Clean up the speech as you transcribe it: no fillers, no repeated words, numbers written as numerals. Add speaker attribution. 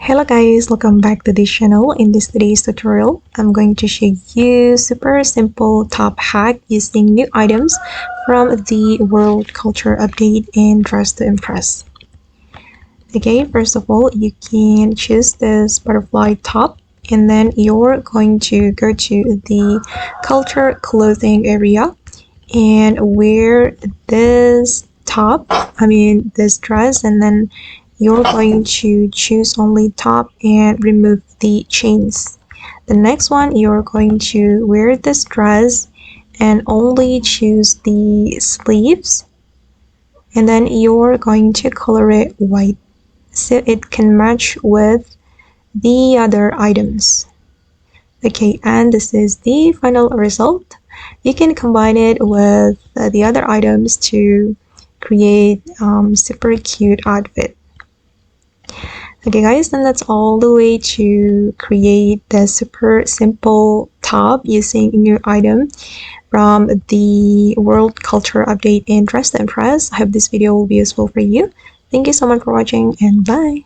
Speaker 1: Hello guys, welcome back to this channel. In today's tutorial, I'm going to show you super simple top hack using new items from the World Culture Update and Dress to Impress. Okay, first of all, you can choose this butterfly top and then you're going to go to the culture clothing area and wear this this dress, and then you're going to choose only top and remove the chains. The next one, you're going to wear this dress and only choose the sleeves, and then you're going to color it white so it can match with the other items. Okay, and this is the final result. You can combine it with the other items to create super cute outfit. Okay guys, and that's all the way to create the super simple top using a new item from the World Culture Update and Dress to Impress. I hope this video will be useful for you. Thank you so much for watching and bye.